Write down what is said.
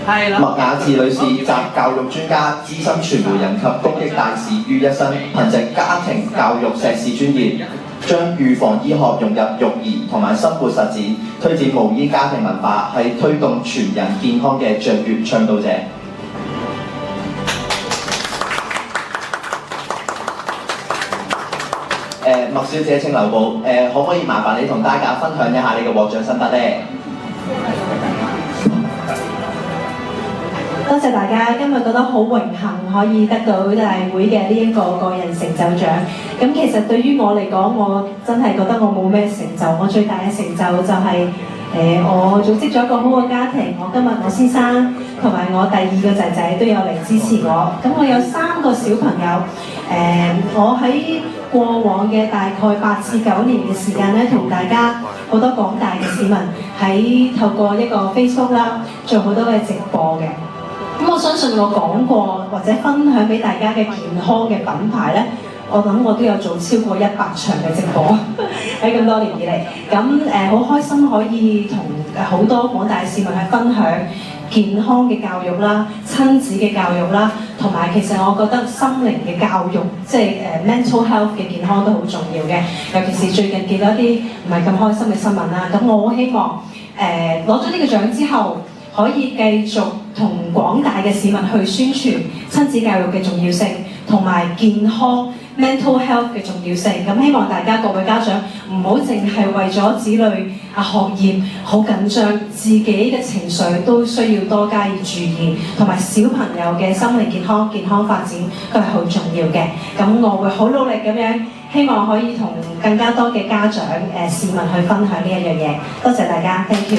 係啦。麥雅智女士集教育專家、資深傳媒人及公益大使於一身，憑藉家庭教育碩士專業，將預防醫學融入育兒同埋生活實踐，推展無煙家庭文化，係推動全人健康嘅卓越倡導者。麥小姐請留步。可唔可以麻煩你同大家分享一下你嘅獲獎心得呢？多謝大家，今日覺得好榮幸可以得到大會嘅呢一個個人成就獎。咁其實對於我嚟講，我真係覺得我冇咩成就，我最大嘅成就就係、我組織咗一個好嘅家庭。我今日我先生同埋我第2個仔仔都有嚟支持我。咁我有3個小朋友。我喺過往嘅大概8至9年嘅時間咧，同大家好多廣大嘅市民喺透過一個 Facebook 啦，做好多嘅直播嘅。咁我相信我講過或者分享俾大家嘅健康嘅品牌咧，我諗我都有做超過100場嘅直播喺咁多年以嚟。咁好開心可以同好多廣大市民去分享健康嘅教育啦、親子嘅教育啦，同埋其實我覺得心靈嘅教育，即係mental health 嘅健康都好重要嘅。尤其是最近見到一啲唔係咁開心嘅新聞啦，咁我好希望攞咗呢個獎之後，可以繼續同廣大嘅市民去宣傳親子教育嘅重要性，同埋健康 mental health 嘅重要性。咁希望大家各位家長唔好淨係為咗子女學業好緊張，自己嘅情緒都需要多加以注意，同埋小朋友嘅心理健康、健康發展都係好重要嘅。咁我會好努力咁樣，希望可以同更加多嘅家長、市民去分享呢一樣嘢。多謝大家 ，thank you。